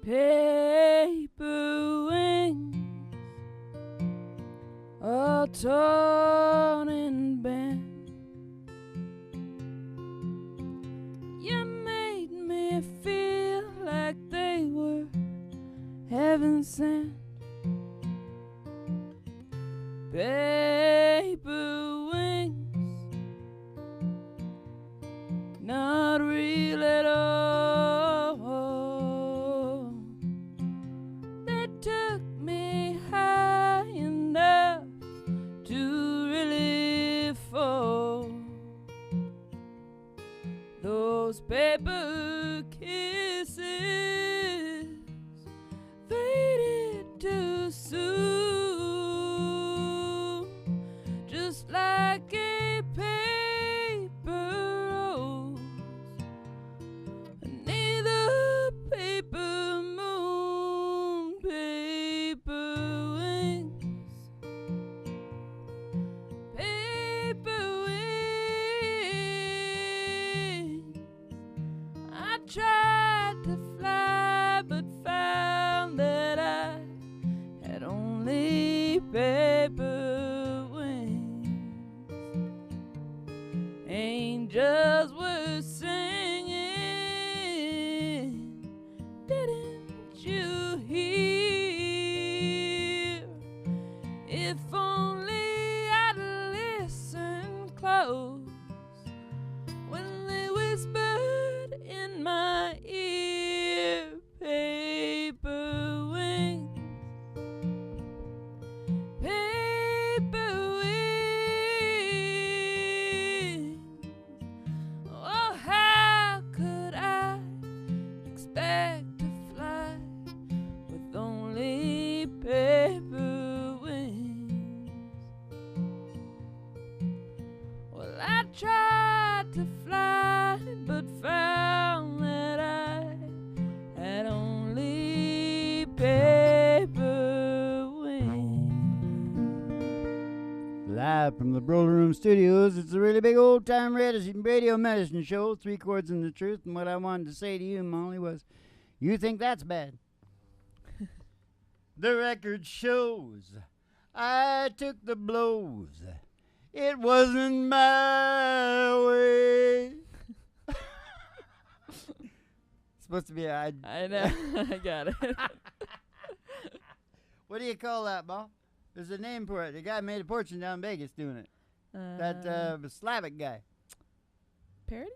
paper wings, all torn and bent. You made me feel like they were heaven sent. Paper wings, not real at all. They took me high enough to really fall. Those paper kisses faded too soon, just like a paper rose beneath a paper moon. Paper wings, paper wings. I tried to fly but found that I had only paper wings. Angels were singing, didn't you hear? If only I'd listened close when they whispered in my ear. Paper wings, paper wings. Oh, how could I expect to fly with only paper wings? Well, I tried to fly but found that I had only paper wings. Live from the Broder Room Studios, it's a really big old-time radio medicine show, 3 chords and the truth. And what I wanted to say to you, Molly, was, you think that's bad? The record shows I took the blows. It wasn't my way. Supposed to be I know. I got it. What do you call that, Bob? There's a name for it. The guy made a fortune down in Vegas doing it. That Slavic guy. Parody?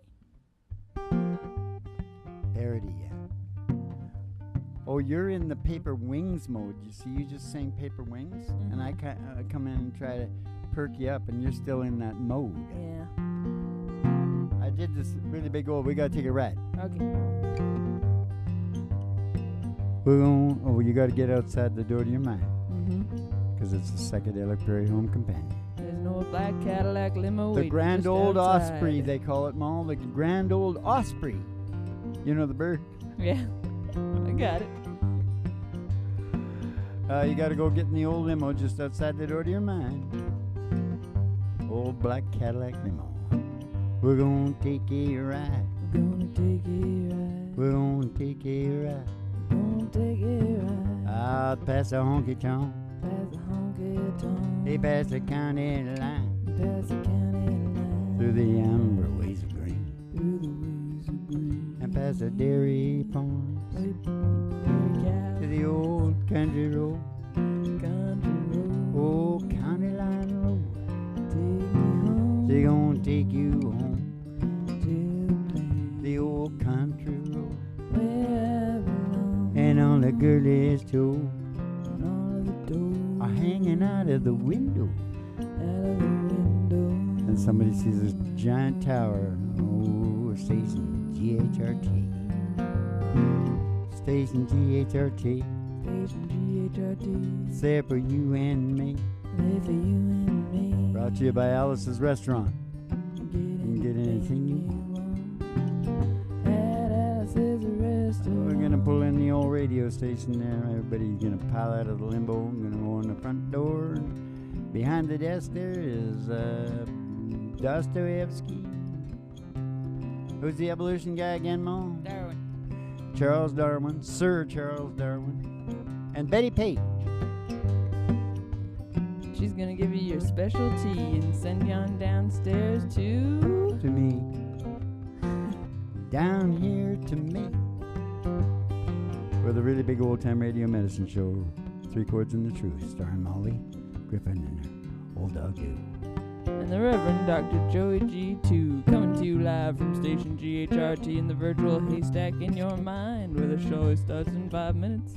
Parody, yeah. Oh, you're in the paper wings mode. You see, you just sang paper wings, and I come in and try to perk you up, and you're still in that mode. Yeah. I did this really big old. We gotta take a ride. Okay. We're going. Oh, you gotta get outside the door to your mind, Mm-hmm. because it's a psychedelic prairie home companion. There's no black Cadillac limo. The waiting grand just old outside. osprey, they call it, Mall. The grand old osprey. You know the bird. Yeah. I got it. You gotta go get in the old limo just outside the door to your mind. Old black Cadillac limo. We're gonna take a ride. We're gonna take a ride. We're gonna take a ride. We're gonna take a ride. Out past the honky tonk. Past the honky tonk. Hey, past the county line. Past the county line. Through the amber ways of green. Through the ways of green. And past the dairy farms. To the old country road. Country road. Old county line road. Take me home. They gonna take you home. To The old country road. where I belong. And all the girlies too And all of the doors are hanging out of the window. out of the window. And somebody sees this giant tower. Oh, station GHRT. Station GHRT. Station GHRT. It's there for you and me. There for you and me. Brought to you by Alice's Restaurant. You can get anything you want. At Alice's restaurant. We're gonna pull in the old radio station there. Everybody's gonna pile out of the limbo. Gonna go in the front door. Behind the desk there is Dostoevsky. Who's the evolution guy again, Mo? Darwin. Charles Darwin, Sir Charles Darwin, and Betty Page. She's gonna give you your special tea and send you on downstairs to me. Down here to me. For the really big old time radio medicine show, 3 Chords and the Truth, starring Molly Griffin and her old dog you. and the Reverend Dr. Joey G2, coming to you live from station GHRT in the virtual haystack in your mind, where the show starts in 5 minutes.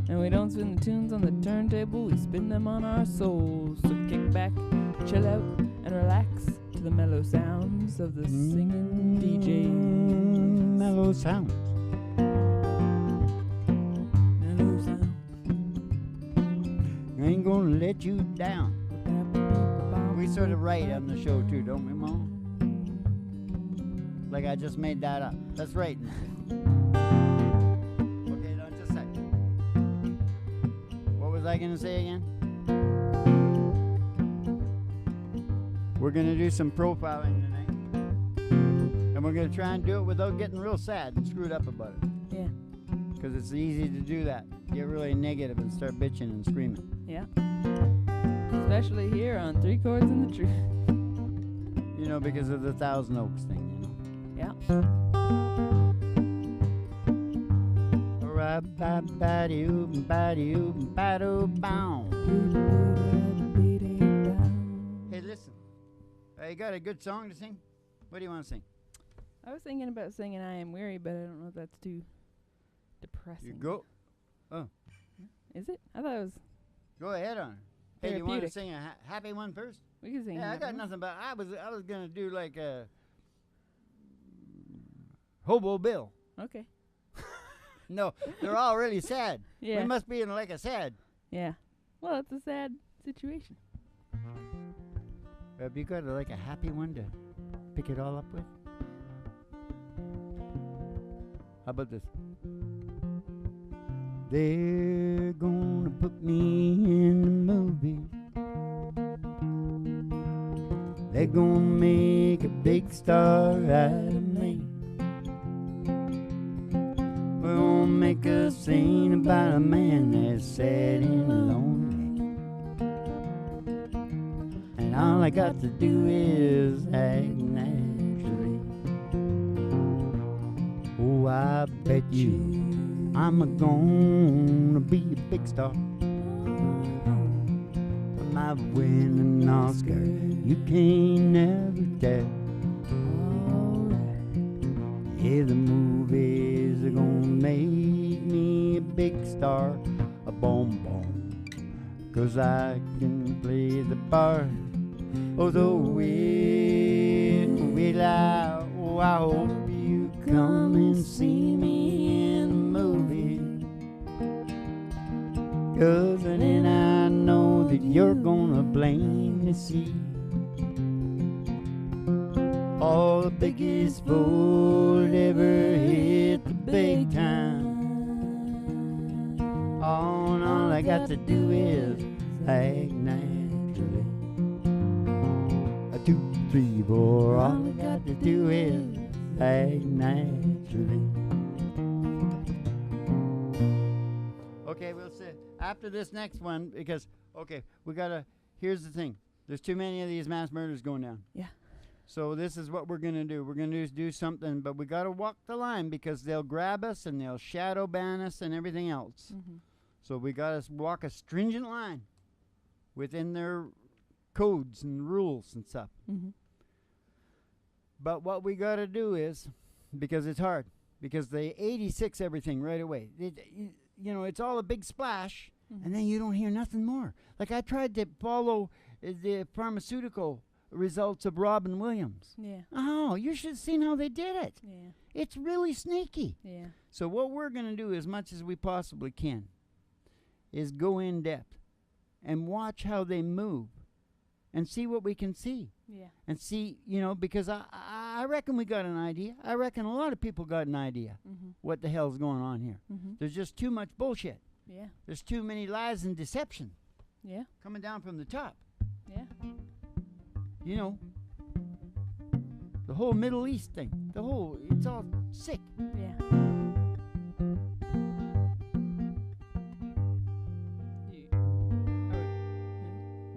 And we don't spin the tunes on the turntable, we spin them on our souls. So kick back, chill out, and relax to the mellow sounds of the singing DJs. Mellow sounds. Mellow sounds. I ain't gonna let you down. We sort of write on the show too, don't we, Mom? Like I just made that up. That's right. Okay, now just a sec. What was I gonna say again? We're gonna do some profiling tonight, and we're gonna try and do it without getting real sad and screwed up about it. Yeah. Because it's easy to do that. Get really negative and start bitching and screaming. Yeah. Especially here on 3 Chords and the Truth. You know, because of the Thousand Oaks thing, you know. Yeah. Hey, listen. You got a good song to sing? What do you want to sing? I was thinking about singing I Am Weary, but I don't know if that's too depressing. You go. Oh. Is it? I thought it was. Go ahead on it. Hey, you want to Therapeutic. sing a happy one first? We can sing Yeah, I that got one. nothing but I was gonna do like a Hobo Bill. Okay. No, they're all really sad. Yeah. We must be in like a sad. Yeah. Well, it's a sad situation. Have you got like a happy one to pick it all up with? How about this? They're gonna put me in the movie. They're gonna make a big star out of me. We're gonna make a scene about a man that's sad and lonely. And all I got to do is act naturally. Oh, I bet you I'm gonna be a big star. I might win an Oscar, you can't never tell. Yeah, the movies are gonna make me a big star, a boom boom, 'cause I can play the part. Oh, the way, oh, I hope you come and see me in the movie. 'Cause then I know that you're gonna blame the sea. All the biggest fool ever hit the big time. Oh, and all I got to do is act naturally. 2, 3, 4. All I got to do is act naturally. Okay, we'll see after this next one because we gotta. Here's the thing: there's too many of these mass murders going down. Yeah. So this is what we're gonna do. We're gonna do something, but we gotta walk the line because they'll grab us and they'll shadow ban us and everything else. Mm-hmm. So we gotta walk a stringent line within their codes and rules and stuff. Mm-hmm. But what we gotta do is, because it's hard, because they 86 everything right away. You know, it's all a big splash, and then you don't hear nothing more. Like I tried to follow the pharmaceutical results of Robin Williams. Yeah. Oh, you should have seen how they did it. Yeah. It's really sneaky. Yeah. So what we're going to do as much as we possibly can is go in depth and watch how they move and see what we can see. Yeah. And see, you know, because I reckon we got an idea. I reckon a lot of people got an idea what the hell's going on here. Mm-hmm. There's just too much bullshit. Yeah. There's too many lies and deception Yeah. coming down from the top. Yeah. You know, the whole Middle East thing, it's all sick. Yeah.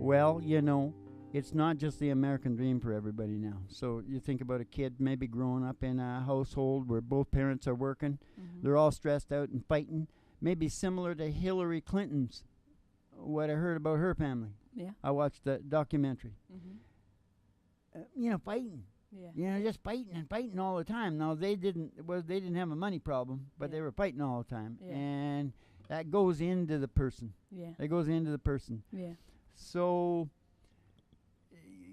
Well, you know, it's not just the American dream for everybody now. So you think about a kid maybe growing up in a household where both parents are working. They're all stressed out and fighting. Maybe similar to Hillary Clinton's, what I heard about her family. Yeah. I watched the documentary. Fighting. Yeah. Just fighting and fighting all the time. Now they didn't have a money problem, but they were fighting all the time. Yeah. And that goes into the person. Yeah. That goes into the person. Yeah. So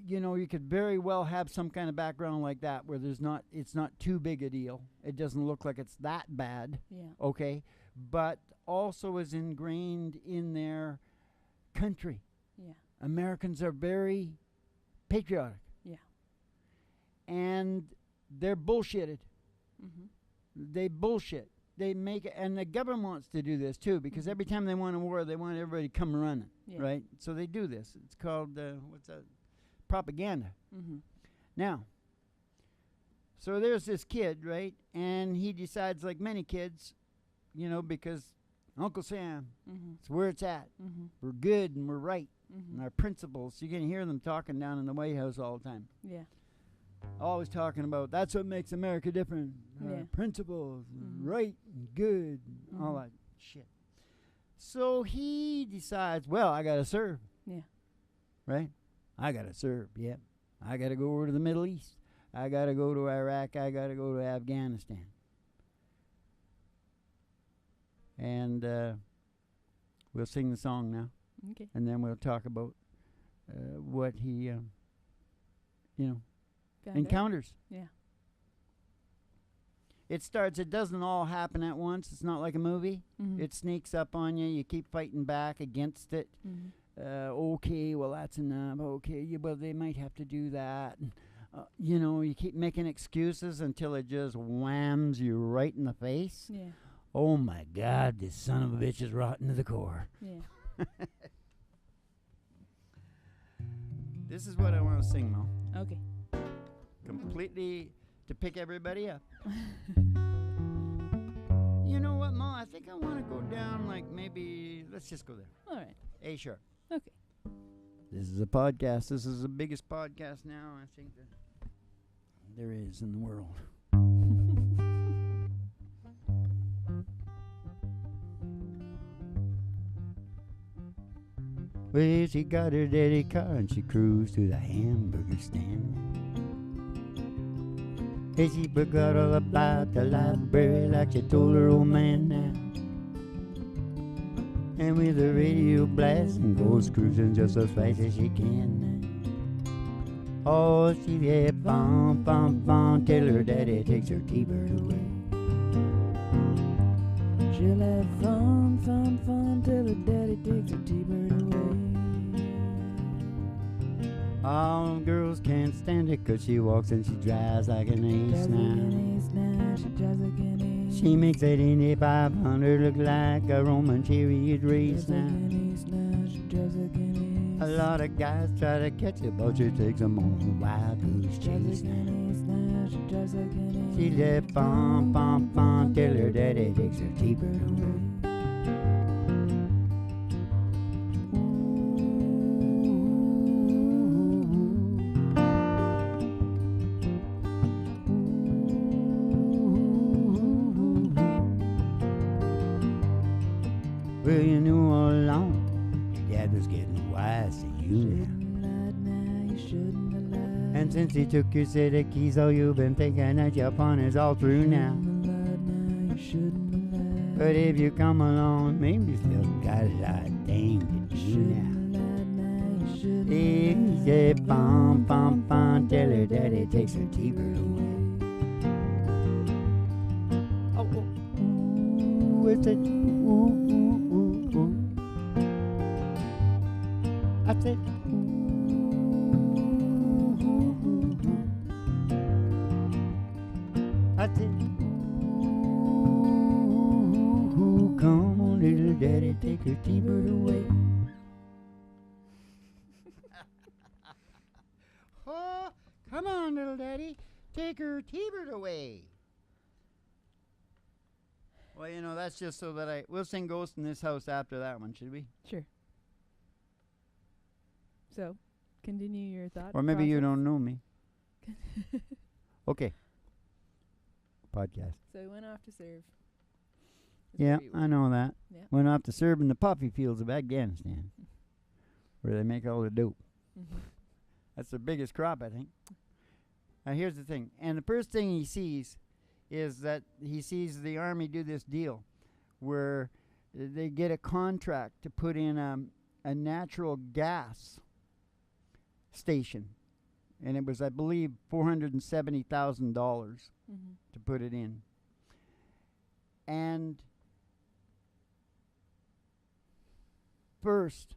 you could very well have some kind of background like that where it's not too big a deal. It doesn't look like it's that bad. Yeah. Okay. But also is ingrained in their country. Yeah. Americans are very patriotic. Yeah. And they're bullshitted. Mm-hmm. They bullshit. They make it, and the government wants to do this too, because every time they want a war, they want everybody to come running, right? So they do this. It's called propaganda. Mm-hmm. Now, so there's this kid, right, and he decides, like many kids, because Uncle Sam, it's where it's at. We're good and we're right, and our principles. You can hear them talking down in the White House all the time. Yeah. Always talking about that's what makes America different. Principles, right, and good, and all that shit. So he decides, well, I gotta serve. Yeah. Right? I gotta serve. Yep. I gotta go over to the Middle East. I gotta go to Iraq. I gotta go to Afghanistan. And we'll sing the song now. Okay. And then we'll talk about what he, encounters. Yeah. It doesn't all happen at once. It's not like a movie. It sneaks up on you. You keep fighting back against it. Okay, well, that's enough. Okay, well, they might have to do that. And, you keep making excuses until it just whams you right in the face. Yeah. Oh, my God, this son of a bitch is rotten to the core. Yeah. This is what I want to sing, Mo. Okay. Completely to pick everybody up. You know what, Mo? I think I want to go down let's just go there. All right. A sharp. Okay. This is a podcast. This is the biggest podcast now, I think, that there is in the world. Well, she got her daddy car and she cruised to the hamburger stand. Hey, she forgot all about the library like she told her old man now. And with the radio blasting, goes cruising just as fast as she can now. Oh, she had bum, bum, bum, till her daddy takes her T-bird away. She'll have fun, fun, fun till her daddy takes her T-bird away. All girls can't stand it 'cause she walks and she drives like an ace now. She drives like an ace. She makes that Indy 500 look like a Roman chariot race now. She drives like an ace. A lot of guys try to catch her, but she takes them on a wild goose chase now. She drives like an ace. She let bum, bum, bum till her daddy takes her T-bird away. Well, you knew all along your dad was getting wise to you now. And since he took your set of keys, oh, you've been thinking that your fun is all through now. But if you come along, maybe you still got a lot of things to do now. He said, bum, bum, bum, till her daddy takes her T-bird away. Oh, ooh, it's a I said, I said, come on, little daddy, take her T-bird away. Oh, come on, little daddy, take her T-bird away. Well, that's just so that we'll sing Ghost in This House after that one, should we? Sure. So, continue your thought. Or maybe you process. don't know me. Okay. Podcast. So he went off to serve. Is Yeah, where you I were. know that. Yeah. Went off to serve in the poppy fields of Afghanistan, where they make all the dope. Mhm. That's the biggest crop, I think. Now, here's the thing. And the first thing he sees is that he sees the Army do this deal where they get a contract to put in a natural gas station. And it was, I believe, $470,000 Mhm. to put it in. And first,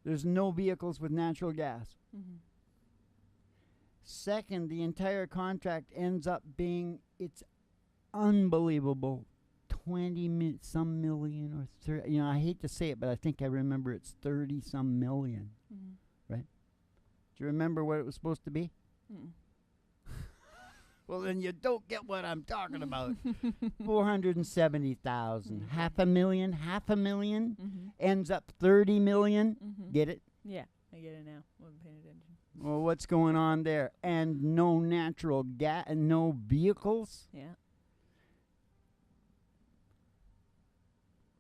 there's no vehicles with natural gas. Mhm. Second, the entire contract ends up being, it's unbelievable, 20 some million or 30, I hate to say it, but I think I remember it's 30 some million. Mhm. Do you remember what it was supposed to be? Mm. Well, then you don't get what I'm talking about. 470,000, Okay. half a million, Mhm. ends up 30 million. Mhm. Get it? Yeah, I get it now. Wasn't paying attention. Well, what's going on there? And no natural gas, and no vehicles. Yeah.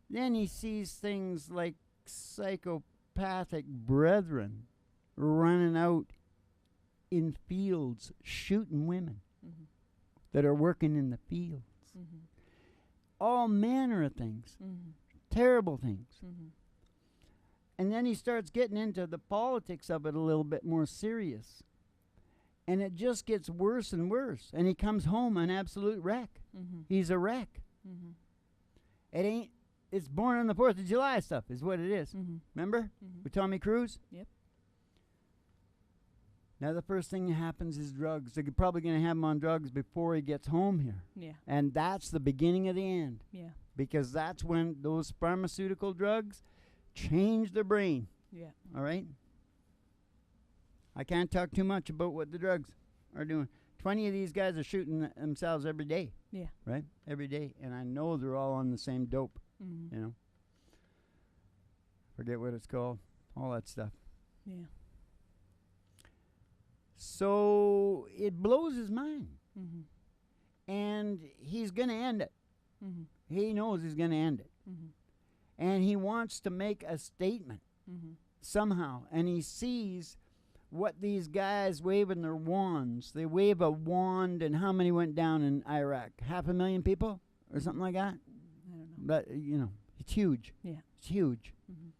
Then he sees things like psychopathic brethren running out in fields shooting women Mhm. that are working in the fields. Mhm. All manner of things, Mhm. terrible things. Mhm. And then he starts getting into the politics of it a little bit more serious. And it just gets worse and worse. And he comes home an absolute wreck. Mhm. He's a wreck. Mhm. It's born on the 4th of July stuff is what it is. Mhm. Remember? Mhm. With Tommy Cruise? Yep. Now the first thing that happens is drugs. They're probably going to have him on drugs before he gets home here. Yeah. And that's the beginning of the end. Yeah. Because that's when those pharmaceutical drugs change the brain. Yeah. All right? I can't talk too much about what the drugs are doing. 20 of these guys are shooting themselves every day. Yeah. Right? Every day. And I know they're all on the same dope. Mhm. You know? Forget what it's called. All that stuff. Yeah. So it blows his mind. Mhm. And he's going to end it. Mhm. He knows he's going to end it. Mhm. And he wants to make a statement Mhm. somehow. And he sees what these guys waving their wands. They wave a wand, and how many went down in Iraq? 500,000 people or something like that? I don't know. But, it's huge. Yeah. It's huge. Mhm.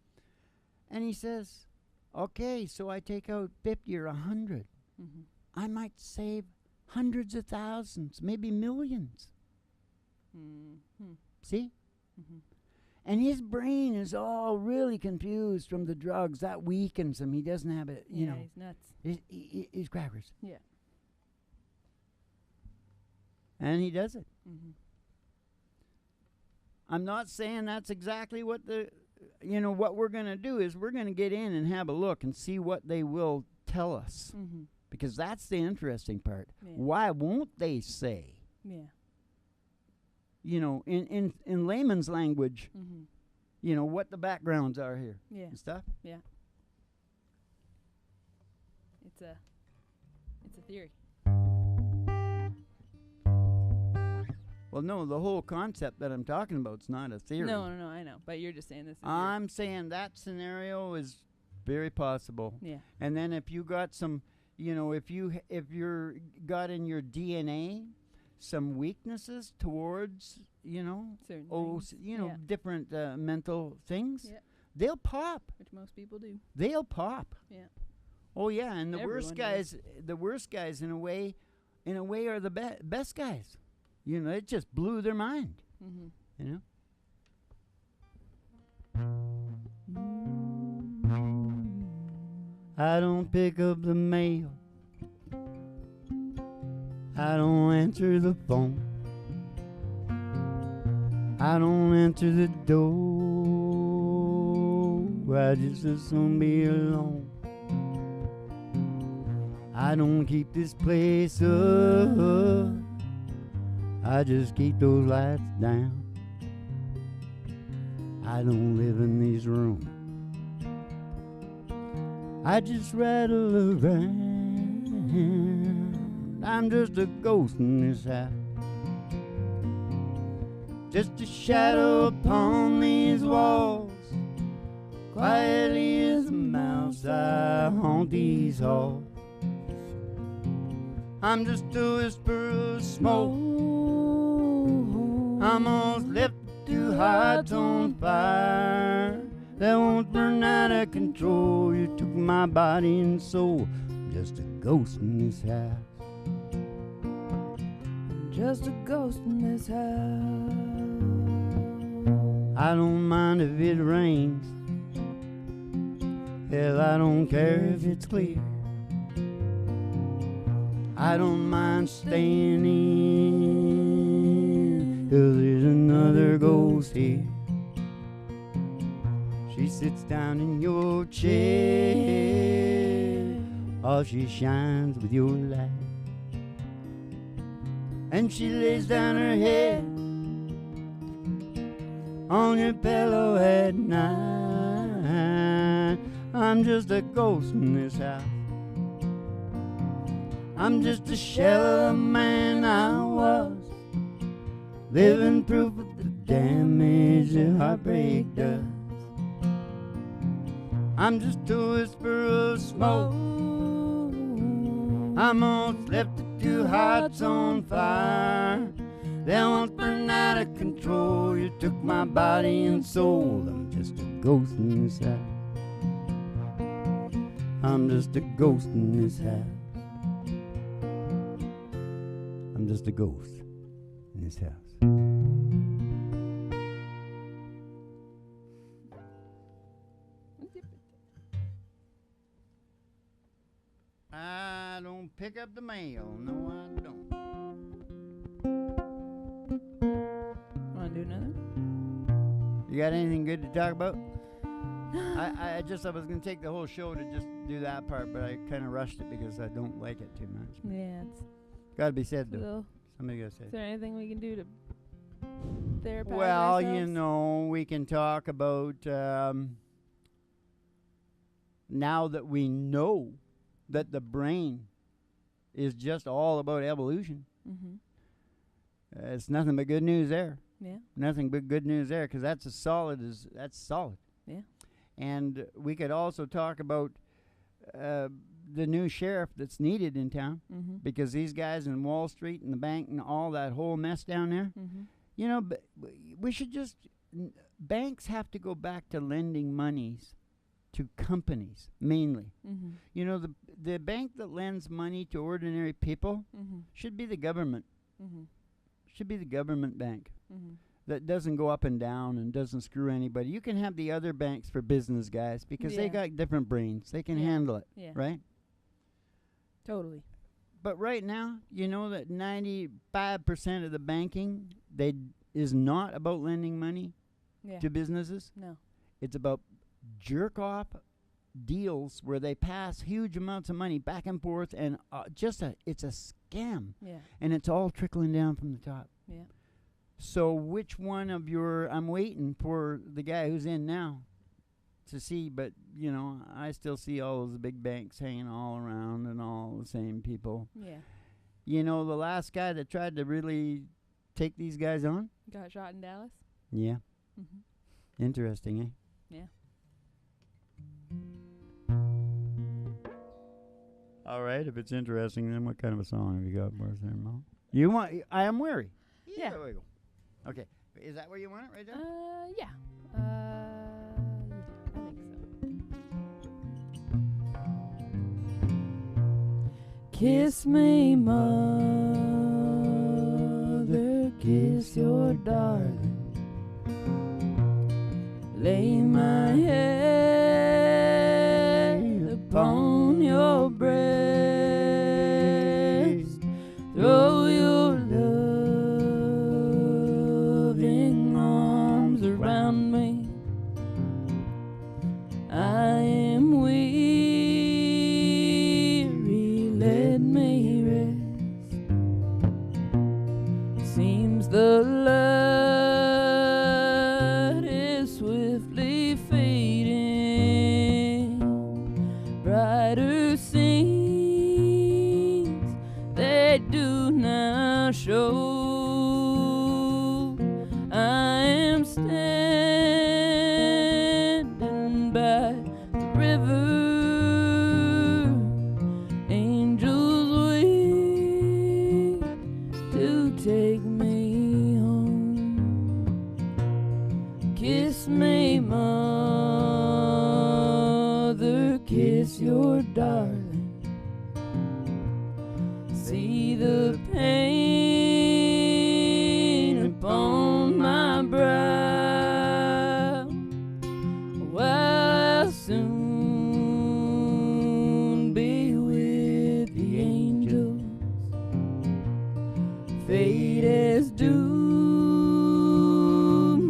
And he says, okay, so I take out 50 or 100. Mhm. I might save hundreds of thousands, maybe millions. Mhm. See? Mhm. And his brain is all really confused from the drugs. That weakens him. He doesn't have it, Yeah, he's nuts. He's crackers. Yeah. And he does it. Mhm. I'm not saying that's exactly what what we're going to do is we're going to get in and have a look and see what they will tell us. Mhm. Because that's the interesting part. Yeah. Why won't they say? Yeah. In layman's language, Mhm. what the backgrounds are here Yeah. and stuff. Yeah. It's a theory. Well, no, the whole concept that I'm talking about is not a theory. No, I know. But you're just saying this is I'm saying that scenario is very possible. yeah. And then if you got some, if you're got in your DNA some weaknesses towards, Certain things. Yeah. different mental things, Yeah. they'll pop. Which most people do. They'll pop. Yeah. Oh yeah, and the Everyone worst guys in a way are the best guys. It just blew their mind. Mhm. I don't pick up the mail. I don't answer the phone. I don't answer the door. I just assume be alone. I don't keep this place up. I just keep those lights down. I don't live in these rooms. I just rattle around. I'm just a ghost in this house, just a shadow upon these walls. Quietly as a mouse I haunt these halls. I'm just a whisper of smoke. I'm almost left two hearts on fire that won't burn out of control. You took my body and soul. I'm just a ghost in this house. I'm just a ghost in this house. I don't mind if it rains. Hell, I don't care if it's clear. I don't mind staying in, 'cause there's another ghost here. She sits down in your chair, oh, she shines with your light. And she lays down her head on your pillow at night. I'm just a ghost in this house. I'm just a shell of the man I was, living proof of the damage that heartbreak does. I'm just a whisper of smoke. I'm almost left the two hearts on fire. They once burned out of control. You took my body and soul. I'm just a ghost in this house. I'm just a ghost in this house. I'm just a ghost in this house. I don't pick up the mail. No, I don't. Want to do another? You got anything good to talk about? I was going to take the whole show to just do that part, but I kind of rushed it because I don't like it too much. Yeah, it's Got to be said, though. little. Somebody got to say Is it. there anything we can do to therapize Well, ourselves? you know, we can talk about now that we know that the brain is just all about evolution. Mm-hmm. It's nothing but good news there. Yeah. Nothing but good news there, because that's solid. Yeah. And we could also talk about the new sheriff that's needed in town, Mm-hmm. because these guys in Wall Street and the bank and all that whole mess down there, Mm-hmm. you know, we should just, banks have to go back to lending monies to companies mainly. Mm-hmm. You know, the bank that lends money to ordinary people Mm-hmm. should be the government. Mm-hmm. Should be the government bank Mm-hmm. that doesn't go up and down and doesn't screw anybody. You can have the other banks for business guys because they Yeah. got different brains. They can Yeah. handle it, Yeah. right? Totally. But right now, you know that 95% of the banking is not about lending money Yeah. to businesses. No. It's about jerk off deals where they pass huge amounts of money back and forth, and it's a scam, Yeah. and it's all trickling down from the top. Yeah. So which one of I'm waiting for the guy who's in now to see, but you know, I still see all those big banks hanging all around and all the same people. Yeah. You know, the last guy that tried to really take these guys on? Got shot in Dallas. Yeah. Mm-hmm. Interesting, eh? Yeah. All right, if it's interesting, then what kind of a song have you got for us there, Mo? You want I Am Weary? Yeah. There we go. Okay. Is that where you want it, right there? Yeah. I think so. Kiss me, mother, kiss your darling. Lay my head upon your breast. Throw your loving arms around me. I am weary, let me rest. Seems the light is swiftly fading, kiss your darling. See the pain upon my brow. Well, I'll soon be with the angels. Fate has doomed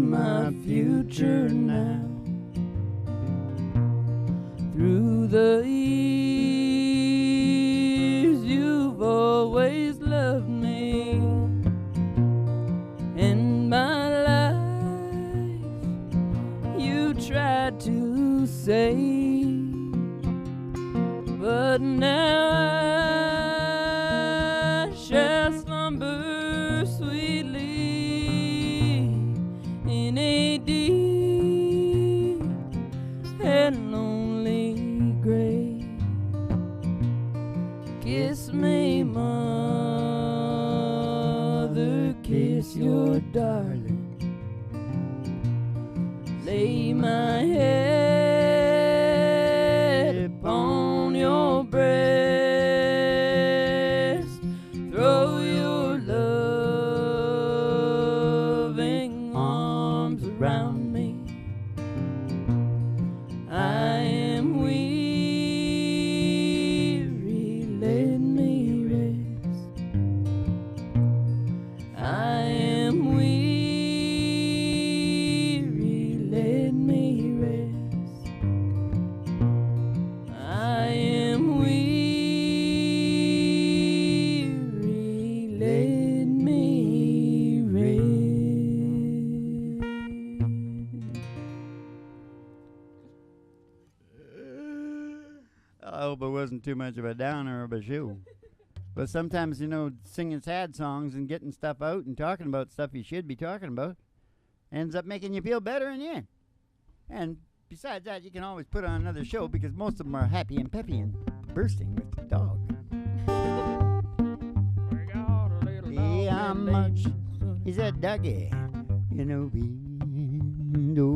my future now. Through the years you've always loved me. In my life you tried to save, but now I shall slumber sweetly in a deep and lonely grave. Kiss me, mother, kiss your darling. Lay my head upon your breast. Throw your loving arms around me. I am weary, let me rest. I am weary, let me rest. I am weary, let me rest. I hope it wasn't too much of a downer of a show. But sometimes, you know, singing sad songs and getting stuff out and talking about stuff you should be talking about ends up making you feel better in the end. And besides that, you can always put on another show because most of them are happy and peppy and bursting with the dog. See how much is that doggy in a window?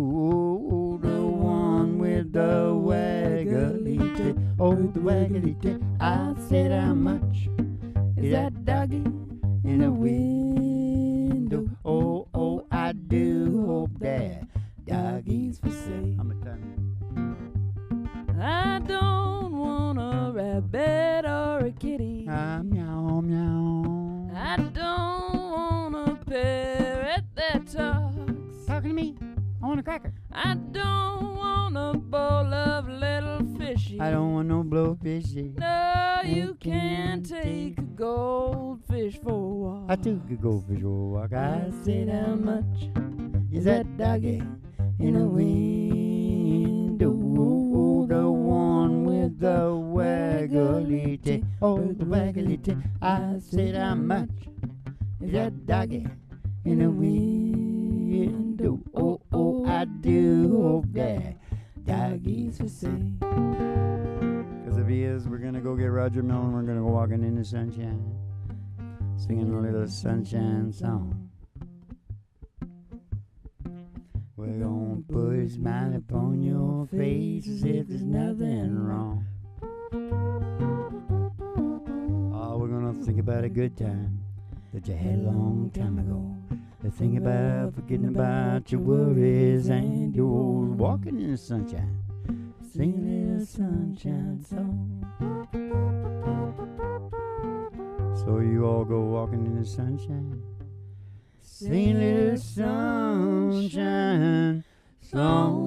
The one with the waggly tail. Oh, the waggly tail. I said how much is that doggy in a window? Oh, oh, I do hope that doggy's for sale. How much time? I don't want a rabbit or a kitty. Meow, meow. I don't want a parrot that talks. Talking to me. I want a cracker. I don't want a bowl of little fishy. I don't want no blowfishy. No, you can't take a goldfish for a walk. I took a goldfish for a walk. I said how much Is that doggy in a window? Oh, the one with the waggly tail. Oh, the waggly tail. I said how much is that doggy in a window? Oh, oh, I do hope that doggy's for sale. Because if he is, we're gonna go get Roger Miller and we're gonna go walking in the sunshine, singing a little sunshine song. We're gonna put a smile upon your face as if there's nothing wrong. Oh, we're gonna think about a good time that you had a long time ago. Think about forgetting about your worries and your walking in the sunshine. Sing a little sunshine song. So you all go walking in the sunshine. Sing a little sunshine song.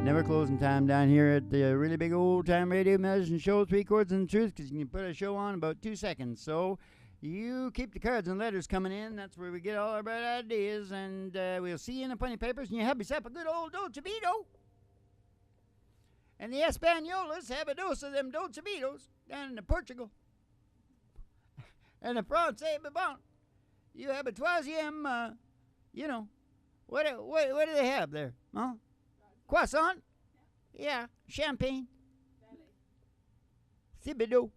Never closing time down here at the really big old time radio medicine show, 3 chords and the truth, because you can put a show on in about 2 seconds. So you keep the cards and letters coming in. That's where we get all our bright ideas. And we'll see you in the funny papers. And you have yourself a good old Dolce Vito. And the Espanolas have a dose of them Dolce Vitos down in Portugal. And the Francais Bourbon. You have a troisième, you know, what do they have there? Huh? Croissant? Yeah. Champagne? Thibodeau.